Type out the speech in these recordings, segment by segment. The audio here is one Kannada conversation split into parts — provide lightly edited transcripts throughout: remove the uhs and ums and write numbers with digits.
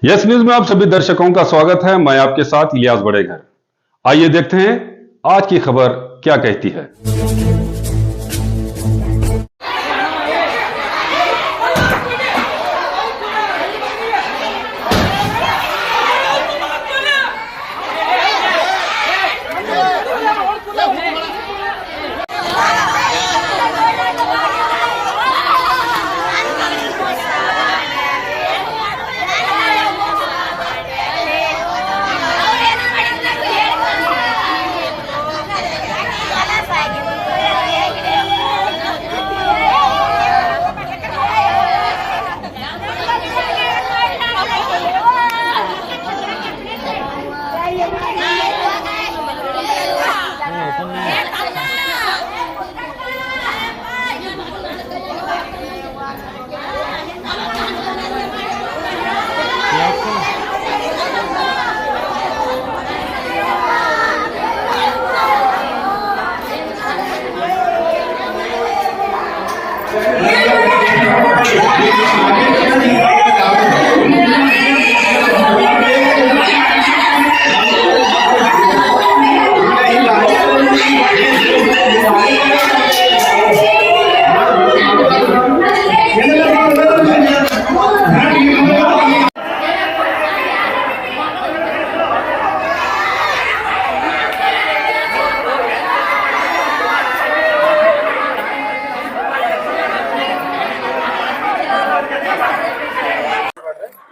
यस न्यूज में आप सभी दर्शकों का स्वागत है। मैं आपके साथ इलियास बड़ेघर। आइए देखते हैं आज की खबर क्या कहती है।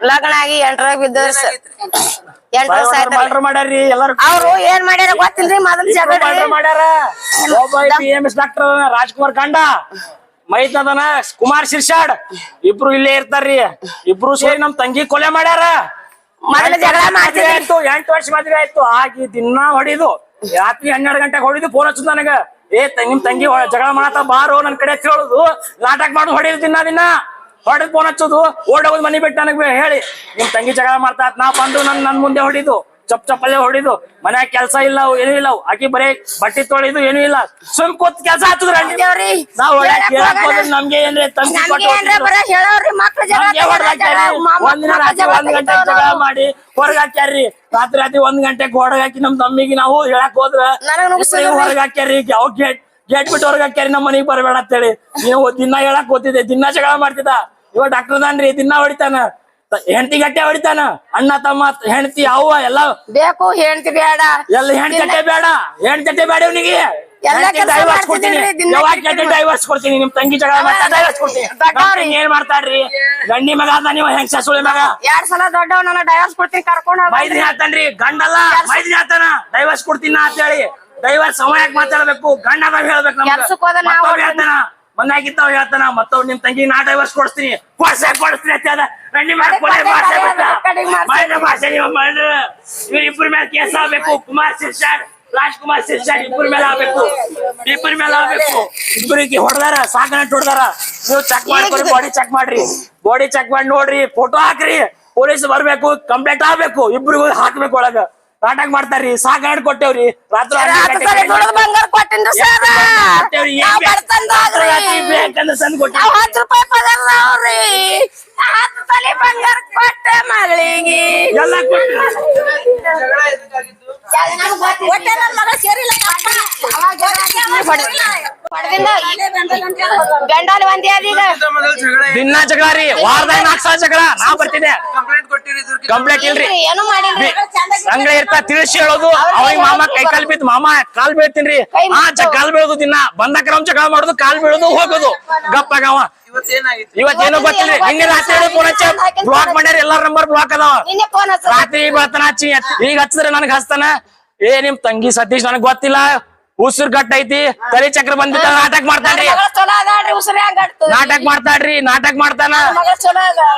ಲಗ್ನ ಆಗಿ ಎಂಟ್ರಾಗ ಬಿದ್ದವ್ರಿ ಸರ್. ಅವ್ರು ಏನ್ ಮಾಡ್ಯಾರ ಗೊತ್ತಿಲ್ರಿ. ಮೊದಲ್ ಮಾಡ್ಯಾರ ಡಾಕ್ಟರ್ ರಾಜ್ಕುಮಾರ್ ಗಂಡ ಮೈತದನ ಕುಮಾರ್ ಶಿರ್ಷಾಡ್ ಇಬ್ರು ಇಲ್ಲೇ ಇರ್ತಾರ್ರಿ. ಇಬ್ರು ಸೇರಿ ನಮ್ ತಂಗಿ ಕೊಲೆ ಮಾಡ್ಯಾರ. ಮೊದಲ ಜಗಳ ಮಾಡ್ತಿದ್ರು. 8 ವರ್ಷ ಮದ್ವೆ ಆಯ್ತು. ಆಗಿ ದಿನ ಹೊಡಿದು ರಾತ್ರಿ 12 ಗಂಟೆಗೆ ಹೊಡಿದು ಫೋನ್ ಹಚ್ಚುದು ನನಗ. ನಿಮ್ ತಂಗಿ ಜಗಳ ಮಾಡತ್ತ ಬಾರೋ ನನ್ ಕಡೆ ಹೇಳುದು ನಾಟಕ ಮಾಡುದು ಹೊಡಿದು ದಿನ ಹೊಡೆದ್ ಫೋನ್ ಹಚ್ಚೋದು ಓಡೋದ್ ಮನಿ ಬಿಟ್ಟು ನನಗ್ ಹೇಳಿ ನಿಮ್ ತಂಗಿ ಜಗಳ ಮಾಡ್ತಾ ನಾ ಬಂದು ನನ್ ಮುಂದೆ ಹೊಡಿದು ಚಪ್ಪಲ್ಲೇ ಹೊಡಿದು ಮನ್ಯಾಗ ಕೆಲ್ಸ ಇಲ್ಲ ಏನೂ ಇಲ್ಲ. ಆಕಿ ಬರೀ ಬಟ್ಟೆ ತೊಳಿದು ಏನೂ ಇಲ್ಲ. ಸುಮ್ ಕೂತ್ ಕೆಲ್ಸ ಹಚ್ಚುದ್ರ ನಮ್ಗೆ ಏನ್ರಿ ಒಂದ್ ಗಂಟೆ ಜಗಳ ಮಾಡಿ ಹೊರಗ್ ಹಾಕ್ಯಾರ್ರಿ. ರಾತ್ರಿ 1 ಗಂಟೆಗೆ ಹೊರಗ್ ಹಾಕಿ ನಮ್ ತಮ್ಮಿಗೆ ನಾವು ಹೇಳಕ್ ಹೋದ್ರ ಹೊರಗ್ ಹಾಕ್ಯಾರ್ರಿ. ಗೇಟ್ ಬಿಟ್ಟು ಹೊರಗ್ ಹಾಕ್ಯಾರಿ ನಮ್ ಮನಿಗ್ ಬರಬೇಡ ಅಂತೇಳಿ. ನೀವು ದಿನ ಹೇಳಕ್ ಹೋತಿದ್ದೆ, ದಿನ ಜಗಳ ಮಾಡ್ತಿದ್ದ. ಇವ ಡಾಕ್ಟರ್ ದಾನ್ರಿ ದಿನ ಹೊಡಿತಾನ. ಹೆಂಡತಿ ಗಟ್ಟೆ ಹೊಡಿತಾನ. ಅಣ್ಣ ತಮ್ಮ ಹೆಂಡತಿ ಅವ್ವ ಎಲ್ಲ ಬೇಕು. ಹೆಂಡತಿ ಬೇಡ ಎಲ್ಲ ಹೆಂಡತಿ ಬೇಡ. ಹೆಂಡತಿ ಬೇಡ ಇವನಿಗೆ ಡೈವರ್ಸ್ ಕೊಡ್ತೀನಿ. ಡೈವರ್ಸ್ ಕೊಡ್ತೀನಿ. ನಿಮ್ ತಂಗಿ ಜಗಳ ಮಾಡ್ತಾ ಡೈವರ್ಸ್ ಕೊಡ್ತೀನಿ. ಏನ್ ಮಾಡ್ತಾರ್ರಿ ಗಂಡಿ ಮಗ ಅದ ನೀವು ಹೆಂಗ್ ಸುಳಿ ಮಗ 2 ಸಲ ದೊಡ್ಡವ್ ನಾನು ಡೈವರ್ಸ್ ಕೊಡ್ತೀನಿ ಕರ್ಕೊಂಡು ಮೈದ್ರಿ ಹೇಳ್ತಾನ್ರಿ. ಗಂಡಲ್ಲ ಮೈದ್ರಿ ಹೇಳ್ತಾನ ಡೈವರ್ಸ್ ಕೊಡ್ತೀನಿ ಅಂತ ಹೇಳಿ. ಡೈವರ್ಸ್ ಸಮಯಕ್ಕೆ ಮಾತಾಡ್ಬೇಕು. ಗಂಡ ಹೇಳ್ಬೇಕು. ನಮ್ಗೆ ಹೇಳ್ತಾನ ಮನ್ಯಾಗಿದ್ದಾವ್ ಹೇಳ್ತಾನ ಮತ್ತವ್ ನಿಮ್ ತಂಗಿ ನಾ ಡೈವರ್ಸ್ ಕೊಡ್ತೀನಿ ಕೊಡಿಸ್ತೀನಿ ಅಂತ ಗಂಡಿ ಭಾಷೆ ಇವ್ರಿಬ್ಬರ ಮೇಲೆ ಕೇಸ್ ಆಗ್ಬೇಕು. ಕುಮಾರ್ ಶಿರ್ಷಾಡ್ ರಾಜ್ಕುಮಾರ್ ಶಿರ್ಷಾಡ್ ಇಬ್ಬರ ಮೇಲೆ ಆಗ್ಬೇಕು. ಇಬ್ಬರಿಗೆ ಹೊಡೆದಾರ ಸಾಕನಟ್ಟು ಹೊಡೆದಾರ. ನೀವು ಚೆಕ್ ಮಾಡ್ಕೊರಿ. ಬಾಡಿ ಚೆಕ್ ಮಾಡ್ರಿ. ಬಾಡಿ ಚೆಕ್ ಮಾಡಿ ನೋಡ್ರಿ. ಫೋಟೋ ಹಾಕ್ರಿ. ಪೊಲೀಸ್ ಬರ್ಬೇಕು. ಕಂಪ್ಲೇಂಟ್ ಆಗ್ಬೇಕು. ಇಬ್ಬರಿಗೂ ಹಾಕ್ಬೇಕು. ಒಳಗ ನಾಟಕ ಮಾಡ್ತಾರ್ರಿ. ಸಾಕಾಡ್ ಕೊಟ್ಟೇವ್ರಿ. ರಾತ್ರಿ ಬಂಗಾರ ಕೊಟ್ಟಿನ್ರಿ ಸರ್. ಬೇಕಂದ್ರೆ ತಂದು ಕೊಟ್ಟೆ. 10 ರೂಪಾಯಿ ಪಗಾರ ಅವ್ರಿ. 10 ತೊಲೆ ಬಂಗಾರ ಕೊಟ್ಟೆ ಮಗಳಿಗೆ ಎಲ್ಲ ಗಂಡಾಲಿ ಒಂದೇ ಅದೀಗ ದಿನ ಜಗಳ ರೀ. ವಾರದಾಗ 4 ಸಲ ಜಗಳ. ನಾ ಬರ್ತಿದ್ದೆ ಕಂಪ್ಲೇಂಟ್ ಇಲ್ರಿ. ಏನು ಮಾಡಿಲ್ರಿ. ಅಂಗಳ ಇರ್ತಾ ತಿಳಿಸಿ ಹೇಳೋದು. ಅವಾಗ ಮಾಮ ಕೈ ಕಾಲ್ ಬಿದ್ದು ಮಾಮ ಕಾಲ್ ಬೀಳ್ತೀನ್ರಿ. ಕಾಲ್ ಬೀಳೋದು ದಿನ ಬಂದಕ್ರಮ್ ಜಗಳ ಮಾಡೋದು ಕಾಲ್ ಬೀಳೋದು ಹೋಗೋದು ಗಪ್ಪಾಗವ. ಇವತ್ತೇನೋ ಗೊತ್ತಿಲ್ಲ. ನಿನ್ನೆ ರಾತ್ರಿ ಫೋನ್ ಹಚ್ಚ ಬ್ಲಾಕ್ ಮಾಡ್ಯಾರ. ಎಲ್ಲಾರ ನಂಬರ್ ಬ್ಲಾಕ್ ಅದಾವ. ರಾತ್ರಿ ಬೆಳತನ ಹಚ್ಚಿ ಈಗ ಹಚ್ಚಿದ್ರೆ ನನಗ್ ಹಚ್ತಾನ. ನಿಮ್ ತಂಗಿ ಸತೀಶ್ ನನಗ್ ಗೊತ್ತಿಲ್ಲ. ಉಸಿರು ಗಟ್ಟ ಐತಿ. ತಲೆ ಚಕ್ರ ಬಂದಿತ್ತ. ನಾಟಕ ಮಾಡ್ತಾನ್ರಿ. ನಾಟಕ ಮಾಡ್ತಾನ.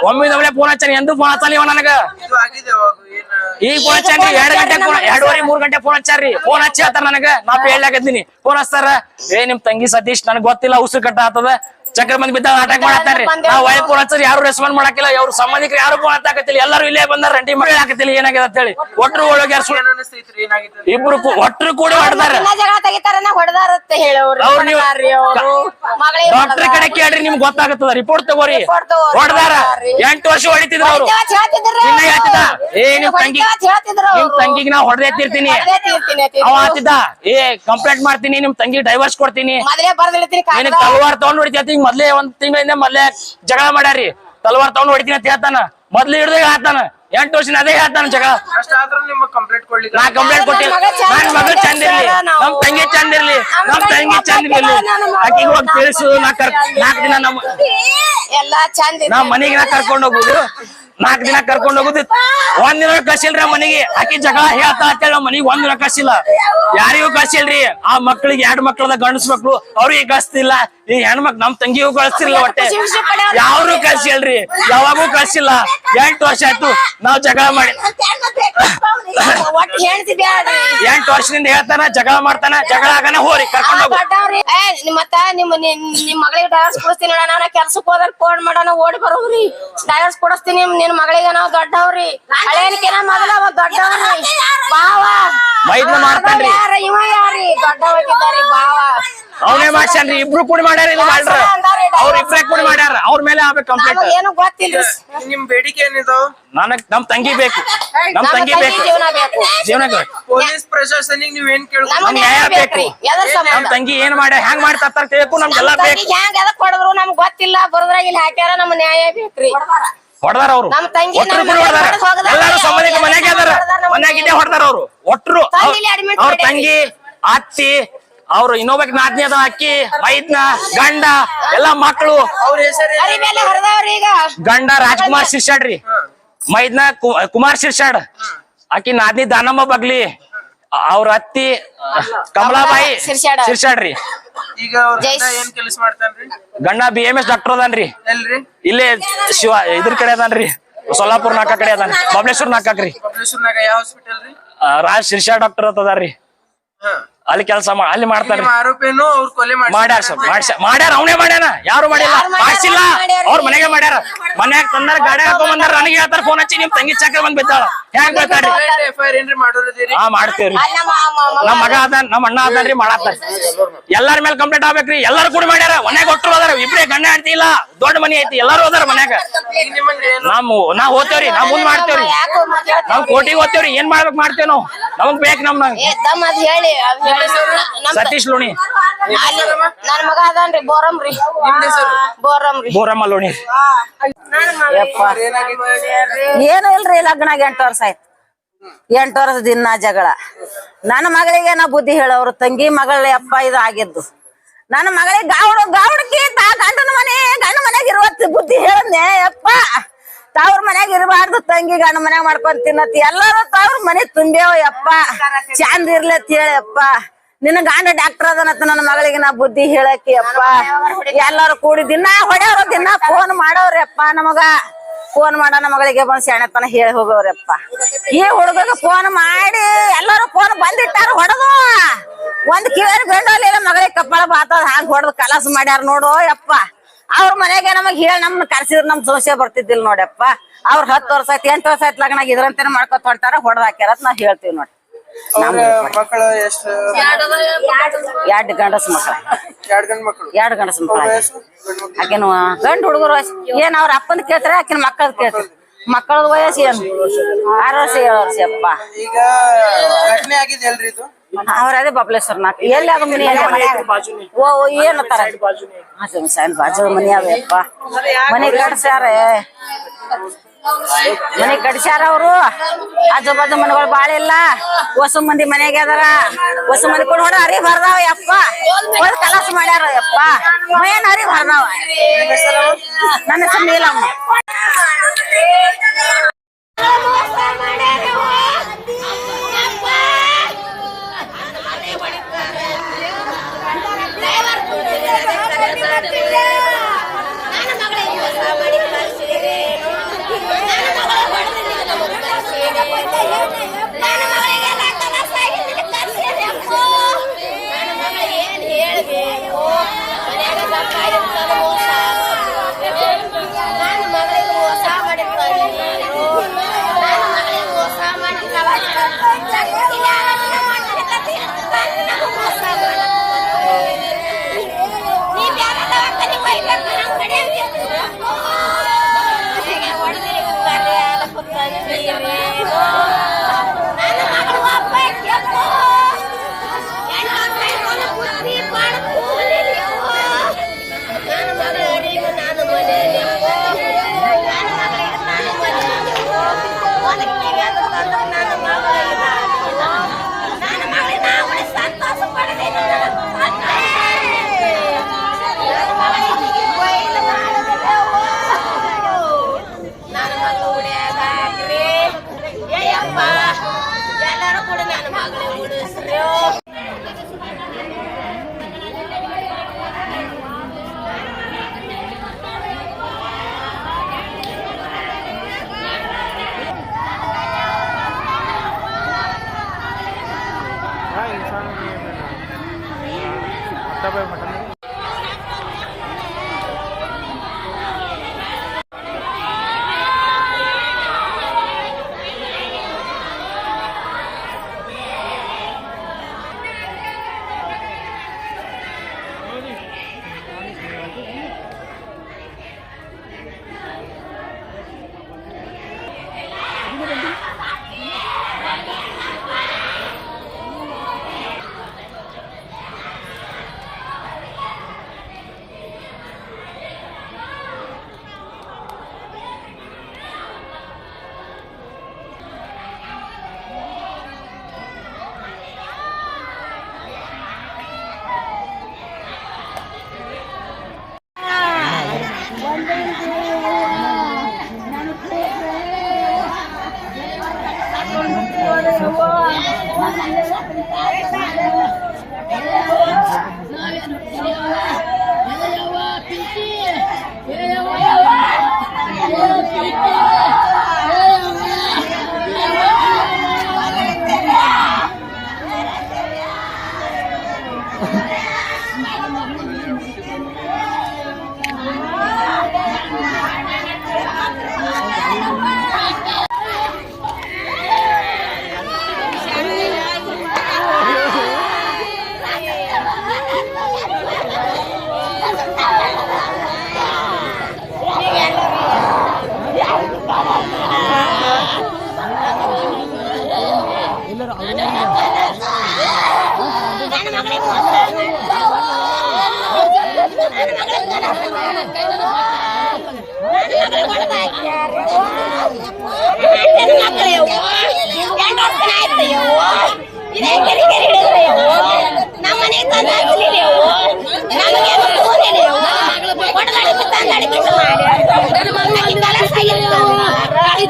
ಒಮ್ಮೆ ಫೋನ್ ಹಚ್ಚಾನ. ಎಂದು ಫೋನ್ ಹಚ್ಚಲ್ಲ ಇವ ನನಗ. ಈಗ ಫೋನ್ ಹಚ್ಚಾನ್ರಿ. 2 ಗಂಟೆ 2:30 3 ಗಂಟೆ ಫೋನ್ ಹಚ್ಚಾರ್ರಿ. ಫೋನ್ ಹಚ್ಚಿ ಹೇಳ್ತಾರ ನನಗ. ನಾ ಹೇಳಾಕತ್ತೀನಿ. ಫೋನ್ ಹಚ್ತಾರ. ನಿಮ್ ತಂಗಿ ಸತೀಶ್ ನನಗ್ ಗೊತ್ತಿಲ್ಲ. ಉಸಿರು ಕಟ್ಟ ಆತದ. ಚಕ್ರ ಮಂದಿ ಬಿದ್ದ ಅಟ್ಯಾಕ್ ಮಾಡತ್ತಾರ್ರಿ ನಾವ್ ಒಳ್ಳೆ ಫೋನ್ ಹಚ್ಚರಿ ಯಾರು ರೆಸ್ಪಾಂಡ್ ಮಾಡಾಕಿಲ್ಲ ಅವ್ರ ಸಂಬಂಧಿಕರು ಯಾರು ಫೋನ್ ಹತ್ತಾಕತ್ತಿಲ್ಲ ಎಲ್ಲರೂ ಇಲ್ಲೇ ಬಂದಾರ ರಂಟಿ ಮಾಡಿ ಹಾಕತ್ತಿಲ್ಲ ಏನಾಗಿದೆ ಅಂತ ಹೇಳಿ ಒಟ್ರು ಒಳಗೆ ಇಬ್ರು ಒಟ್ರು ಕೂಡಿ ಹೊಡೆದಾರ ಜಗಳ ತೆಗಿತಾರ ಹೊಡೆದಾರತ್ತೆ ಹೇಳೋರು ಅವ್ರು ನೀವು ಡಾಕ್ಟರ್ ಕಡೆ ಕೇಳ್ರಿ ನಿಮ್ಗೆ ಗೊತ್ತಾಗುತ್ತದ ರಿಪೋರ್ಟ್ ತಗೋರಿ ಹೊಡೆದಾರ 8 ವರ್ಷ ಹೊಡಿತಿದ್ರು ಅವ್ರು ಇನ್ನ ಹೇಳ್ತಿದ್ದ ನಿಮ್ ತಂಗಿಗೆ ನಾ ಹೊಡೆದಿರ್ತೀನಿ ಅವ ಆತಿದ್ದ ಕಂಪ್ಲೇಂಟ್ ಮಾಡ್ತೀನಿ ನಿಮ್ ತಂಗಿ ಡೈವರ್ಸ್ ಕೊಡ್ತೀನಿ ನಿನಗ್ ತಲವಾರ್ ತಗೊಂಡ್ ಹೊಡಿತಿ ಮೊದ್ಲೇ ಒಂದ್ ತಿಂಗಳಿಂದ ಮೊದ್ಲೇ ಜಗಳ ಮಾಡ್ಯಾರಿ ತಲವಾರ್ ತಗೊಂಡ್ ಹೊಡಿತೀನಿ ಅಂತ ಹೇಳ್ತಾನ ಮೊದ್ಲು ಹಿಡ್ದ ಹೇಳ್ತಾನ 8 ವರ್ಷ ಅದೇ ಹೇಳ್ತಾನ ಜಗಳ ನಾ ಕಂಪ್ಲೇಂಟ್ ಕೊಟ್ಟಿಲ್ಲ ನನ್ ಮಗಳು ಚಂದ ಇರ್ಲಿ ನಮ್ ತಂಗಿ ಚಂದ ಇರ್ಲಿ ನಮ್ ತಂಗಿ ಚಂದ ಇರ್ಲಿ ಆಕಿಗೆ ಹೋಗಿ ತಿಳಿಸು 4 ದಿನ ನಮ್ ಮನೆಗೆ ನಾ ಕರ್ಕೊಂಡ್ ಹೋಗುದು 4 ದಿನ ಕರ್ಕೊಂಡ್ ಹೋಗುದು 1 ದಿನ ಕಳ್ಸಿಲ್ರಿ ಮನೆಗೆ ಆಕಿ ಜಗಳ ಹೇಳ್ತಾ ಅಂತೇಳಿ ನಮ್ ಮನೆಗೆ 1 ದಿನ ಕಳ್ಸಿಲ್ಲ ಯಾರಿಗೂ ಕಳ್ಸಿಲ್ರಿ ಆ ಮಕ್ಳಿಗೆ 2 ಮಕ್ಳದ ಗಂಡಸ್ ಮಕ್ಳು ಅವ್ರಿಗೆ ಕಳ್ಸ್ತಿಲ್ಲ ಈ ಹೆಣ್ಮಕ್ ನಮ್ ತಂಗಿಗೂ ಕಳ್ಸಿಲ್ಲ ಹೊಟ್ಟೆ ಯಾರು ಕಳ್ಸಿಲ್ರಿ ಯಾವಾಗೂ ಕಳ್ಸಿಲ್ಲ 8 ವರ್ಷ ಆಯ್ತು ನಾವ್ ಜಗಳ ಮಾಡಿ 8 ವರ್ಷದಿಂದ ಹೇಳ್ತಾನ ಜಗಳ ಮಾಡ್ತಾನ ಜಗಳ ಆಗನ ಹೋರಿ ಕರ್ಕೊಂಡ್ ಹೋಗಿ ಮತ್ತ ನಿಮ್ ಮಗಳಿಗೆ ಡೈವರ್ಸ್ ಕೊಡಿಸ್ತೀನಿ ನಾನು ಕೆಲ್ಸಕ್ಕೆ ಹೋದಲ್ಲಿ ಫೋನ್ ಮಾಡೋಣ ಓಡಿ ಬರೋವ್ರಿ ಡೈವರ್ಸ್ ಕೊಡಿಸ್ತೀನಿ ನಿನ್ ಮಗಳಿಗೆ ನಾವ್ ದೊಡ್ಡವ್ರಿ ಹಳೇನಿಕೆನ ಮೊದಲ ದೊಡ್ಡವ್ರಿ ಬಾವ ಮೈದ್ನ ಮಾಡ್ತಾನ್ರಿ ಇವ ಯಾರಿ ದೊಡ್ಡವರಿದ್ದಾರೆ ಬಾವ ಅವನೇ ಮಾಡ್ಸ್ಯಾನ್ರಿ ಇಬ್ರು ಕೂಡಿ ಮಾಡ್ಯಾರ ಇದು ಮಾಡ್ರ ಅವ್ರ ಇಬ್ರೇ ಕೂಡಿ ಮಾಡ್ಯಾರ ಅವ್ರ ಮೇಲೆ ಆಗ್ಬೇಕು ಕಂಪ್ಲೇಂಟ್ ಏನು ಗೊತ್ತಿಲ್ಲ ನಿಮ್ ಬೇಡಿಕೆ ಏನಿದಾವ್ ನಮ್ ತಂಗಿ ಬೇಕು ನಮ್ ತಂಗಿ ಬೇಕು ಜೀವನ ಪೊಲೀಸ್ ಪ್ರಶಾಸನಿಗೆ ನೀವ್ ಏನ್ ಕೇಳ್ಕೊ ನಮ್ ನ್ಯಾಯ ಬೇಕು ನಮ್ ತಂಗಿ ಏನ್ ಮಾಡ್ಯ ಹೆಂಗ್ ಮಾಡ್ತಾರ ಬೇಕು ನಮ್ಗೆಲ್ಲ ಬೇಕು ಹೆಂಗ್ ಎದಕ್ ಕೊಡದ್ರು ನಮ್ಗ್ ಗೊತ್ತಿಲ್ಲ ಬರೋದ್ರಾಗ ಇಲ್ಲಿ ಹಾಕ್ಯಾರ ನಮ್ ನ್ಯಾಯ ಬೇಕ್ರಿ ಹೊಡೆದಾರ ಅವ್ರು ಒಟ್ರು ಕೂಡ ಹೊಡೆದಾರ ಎಲ್ಲಾರು ಸಂಬಂಧಿಕ ಮನ್ಯಾಗ ಅದಾರ ಮನ್ಯಾಗಿದ್ದೇ ಹೊಡೆದಾರ ಅವ್ರು ಒಟ್ರು ಅವ್ರ ತಂಗಿ ಅತ್ತಿ ಅವ್ರು ಇನ್ನೊಬ್ಬಕ್ ನಾದ್ನಿ ಅದ ಅಕ್ಕಿ ಮೈದ್ನ ಗಂಡ ಎಲ್ಲಾ ಮಕ್ಕಳು ಅವ್ರ ಹೆಸರು ಈಗ ಗಂಡ ರಾಜ್ಕುಮಾರ್ ಶಿರ್ಷಾಡ್ರಿ ಮೈದ್ನ ಕುಮಾರ್ ಶಿರ್ಷಾಡ್ ಆಕಿ ನಾದ್ನಿ ದಾನಮ್ಮ ಬಗ್ಲಿ ಅವ್ರ ಅತ್ತಿ ಕಮಲಾಬಾಯಿ ಶಿರ್ಷಾಡ್ರಿ ಈಗ ಏನ್ ಕೆಲಸ ಮಾಡ್ತಾನ್ರಿ ಗಂಡ BMS ಡಾಕ್ಟರ್ ಅದಾನ್ರಿ ಎಲ್ರಿ ಇಲ್ಲೇ ಶಿವ ಇದ್ರ ಕಡೆ ಅದಾನ್ರಿ ಸೊಲ್ಲಾಪುರ್ ನಾಕ ಕಡೆ ಅದಾನ ಬಬಲೇಶ್ವರ್ ನಾಕಾಕ್ರಿ ಬಬಲೇಶ್ವರ್ನಾಗ ಯಾವ ಹಾಸ್ಪಿಟಲ್ ರೀ ರಾಜ್ ಶಿರ್ಷಾ ಡಾಕ್ಟರ್ ಅಂತ ಅದಾರ್ರಿ ಅಲ್ಲಿ ಕೆಲಸ ಅಲ್ಲಿ ಮಾಡ್ತಾರ್ರಿ ಆರೋಪಿನೂ ಅವ್ರ ಕೊಲೆ ಮಾಡ್ಯಾರ ಸರ್ ಮಾಡ್ಯಾರ ಅವನೇ ಮಾಡ್ಯಾನ ಯಾರು ಮಾಡಿಲ್ಲ ಮಾಡ್ಸಿಲ್ಲ ಅವ್ರ ಮನೆಗೆ ಮಾಡ್ಯಾರ ಮನ್ಯಾಗ ತಂದಾರ ಗಾಡಿ ಹಾಕೊಂಡ್ ಬಂದಾರ ನನಗೆ ಹೇಳ್ತಾರ ಫೋನ್ ಹಚ್ಚಿ ನಿಮ್ ತಂಗಿ ಚಕ್ರ ಬಂದ್ ಬಿದ್ದಾಳ ಹೆಂಗ್ ಬೀಳ್ತಾರ್ರಿ FIR ಏನ್ರಿ ಮಾಡೋದಿರಿ ಹಾ ಮಾಡ್ತೇವ್ರಿ ನಮ್ ಮಗ ಅದ ನಮ್ ಅಣ್ಣ ಅದಾನ್ರಿ ಮಾಡಾತಾರ ಎಲ್ಲಾರ ಮೇಲೆ ಕಂಪ್ಲೇಂಟ್ ಆಗ್ಬೇಕ್ರಿ ಎಲ್ಲಾರು ಕೂಡ ಮಾಡ್ಯಾರ ಮನ್ಯಾಗ ಒಟ್ಟರು ಅದಾರ ಇಬ್ರೇ ಗಂಡ ಹೆಂಡತಿ ಇಲ್ಲ ದೊಡ್ಡ ಮನಿ ಐತಿ ಎಲ್ಲಾರು ಅದಾರ ಮನ್ಯಾಗ ನಾವ್ ಓದ್ತೇವ್ರಿ ನಾವ್ ಮುಂದ್ ಮಾಡ್ತೇವ್ರಿ ನಾವ್ ಕೋಟಿಗೆ ಓದ್ತೇವ್ರಿ ಏನ್ ಮಾಡ್ಬೇಕು ಮಾಡ್ತೇವ್ ನಾವ್ ನಮಗ್ ಬೇಕ್ ಹೇಳಿ ಸತೀಶ್ ಲೋಣಿ ನನ್ ಮಗ ಅದನ್ರಿ ಬೋರಮ್ರಿ ಬೋರಮ್ಮ ಲೋಣಿ ಏನು ಇಲ್ರಿ ಲಗ್ನಾಗ 8 ವರ್ಷ ಆಯ್ತು 8 ವರ್ಷ ದಿನ ಜಗಳ ನನ್ನ ಮಗಳಿಗೆ ನಾ ಬುದ್ಧಿ ಹೇಳೋರು ತಂಗಿ ಮಗಳ ಅಪ್ಪ ಇದು ಆಗಿದ್ದು ನನ್ನ ಮಗಳಿಗೆ ಗಾವಡಕಿ ಗಂಡ ಮನೆಯಾಗ ಇರುವತ್ತು ಬುದ್ಧಿ ಹೇಳದ್ನೆ ಅಪ್ಪ ತಾವ್ರ ಮನ್ಯಾಗ ಇರಬಾರ್ದು ತಂಗಿ ಗಂಡ ಮನ್ಯಾಗ ಮಾಡ್ಕೊಂಡ್ ತಿನ್ನತಿ ಎಲ್ಲಾರು ತಾವ್ರ ಮನೆ ತುಂಬ್ಯಾವ ಯಪ್ಪ ಚಂದ ಇರ್ಲತ್ ಹೇಳಿ ಅಪ್ಪ ನಿನ್ನ ಗಂಡ ಡಾಕ್ಟರ್ ಅದನತ್ತ ನನ್ನ ಮಗಳಿಗೆ ನಾ ಬುದ್ಧಿ ಹೇಳಕಿ ಅಪ್ಪ ಎಲ್ಲಾರು ಕೂಡಿ ದಿನ ಹೊಡೆಯವ್ರ ದಿನ ಫೋನ್ ಮಾಡವ್ರಪ್ಪ ನಮಗ ಫೋನ್ ಮಾಡ ನಮ್ಮ ಮಗಳಿಗೆ ಬಂದ್ ಶಾಣೆತನ ಹೇಳಿ ಹೋಗವ್ರಪ್ಪ ಈ ಹುಡುಗಗ ಫೋನ್ ಮಾಡಿ ಎಲ್ಲಾರು ಫೋನ್ ಬಂದಿಟ್ಟಾರ ಹೊಡೆದು ಒಂದ್ ಕಿವಿ ಬೆಂಡಲಿಲ್ಲ ಮಗಳಿಗೆ ಕಪ್ಪಳ ಬಾತದ ಹಾಂಗ್ ಹೊಡೆದು ಕಲಾಸ ಮಾಡ್ಯಾರ ನೋಡು ಯಪ್ಪ ಅವ್ರ ಮನೆಗೆ ನಮಗ್ ಹೇಳಿ ನಮ್ನ ಕರ್ಸಿದ್ರ ನಮ್ ದೋಷ ಬರ್ತಿದ್ದಿಲ್ಲ ನೋಡಪ್ಪ ಅವ್ರ 10 ವರ್ಷ ಆಯ್ತು 8 ವರ್ಷ ಆಯ್ತು ಲಗ್ನಾಗ ಇದ್ರಂತೇನೆ ಮಾಡ್ಕೊತ ಹೊಂಟಾರ ಹೊಡೆದ್ ಹಾಕ್ಯಾರ ನಾವ್ ಹೇಳ್ತೀವಿ ನೋಡಿ ಮಕ್ಕಳು ಎಷ್ಟು 2 ಗಂಡಸ್ ಮಕ್ಳ 2 ಗಂಡಸ್ ಮಕ್ಳ ಆಕಿನ ಗಂಡ ಹುಡುಗರು ಏನ್ ಅವ್ರ ಅಪ್ಪನ ಕೇಳ್ತಾರ ಆಕಿನ ಮಕ್ಕಳದ್ ಕೇಳ್ತಾರ ಮಕ್ಕಳದ ವಯಸ್ಸು ಏನು 6 ವರ್ಷ 7 ವರ್ಷ ಅಪ್ಪ ಈಗ ಘಟನೆ ಆಗಿದೆ ಅಲ್ರಿ ಇದು ಅವ್ರ ಅದೇ ಬಬಲೇಶ್ವರ್ ನಾಕ್ ಎಲ್ಲಿ ಅದು ಮನಿ ಓ ಏನತ್ತಾರ ಬಾಜು ಮನಿ ಅವಪ್ಪ ಮನಿ ಕಟ್ಸ್ಯಾರ ಮನಿ ಕಟ್ಸ್ಯಾರ ಅವ್ರು ಆಜು ಬಾಜು ಮನೆಗಳು ಬಾಳ ಇಲ್ಲ ಹೊಸ ಮಂದಿ ಮನೆಗೆ ಅದಾರ ಹೊಸ ಮಂದಿ ಕೂಡ ಹೊಡ ಹರಿ ಬರ್ದಾವ ಯಪ್ಪ ಒಂದ್ ಕಲಾಸ ಮಾಡ್ಯಾರ ಯಪ್ಪ ಮೇನ್ ಹರಿ ಬರ್ದಾವ ನನ್ನ ಹೆಸರು ನೀಲಮ್ಮ ಏನ್ ಹೇಳ್ಬೇಕು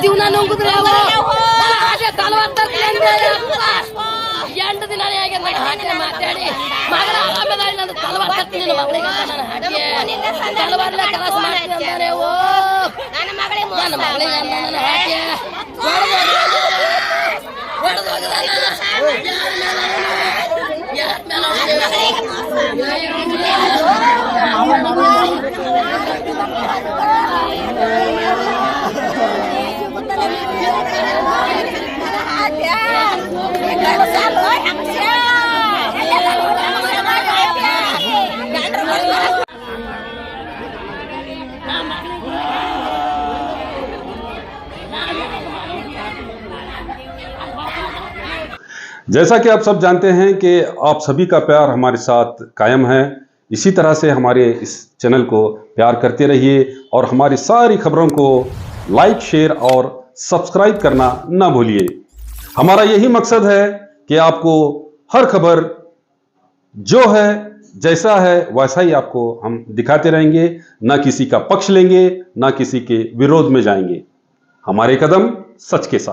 ಜೀವನ ನುಂಗುದ್ರೆ ಎಂಟು ದಿನ ಮಾತಾಡಿ ಮಗಳ ಆರಾಮದ ತಲವಾರ್ ತರ್ತೀನಿ ಮಗಳಿಗೆ ತಲವಾರ್ಲೆ ಕೆಲಸ ಮಾಡ್ತೀನಿ ನನ್ನ ಮಗಳಿಗೆ ನನ್ನ ಹಾಕಿ जैसा कि आप सब जानते हैं कि आप सभी का प्यार हमारे साथ कायम है। इसी तरह से हमारे इस चैनल को प्यार करते रहिए और हमारी सारी खबरों को लाइक, शेयर और सब्सक्राइब करना ना भूलिए। हमारा यही मकसद है कि आपको हर खबर जो है जैसा है वैसा ही आपको हम दिखाते रहेंगे, ना किसी का पक्ष लेंगे, ना किसी के विरोध में जाएंगे। हमारे कदम सच के साथ।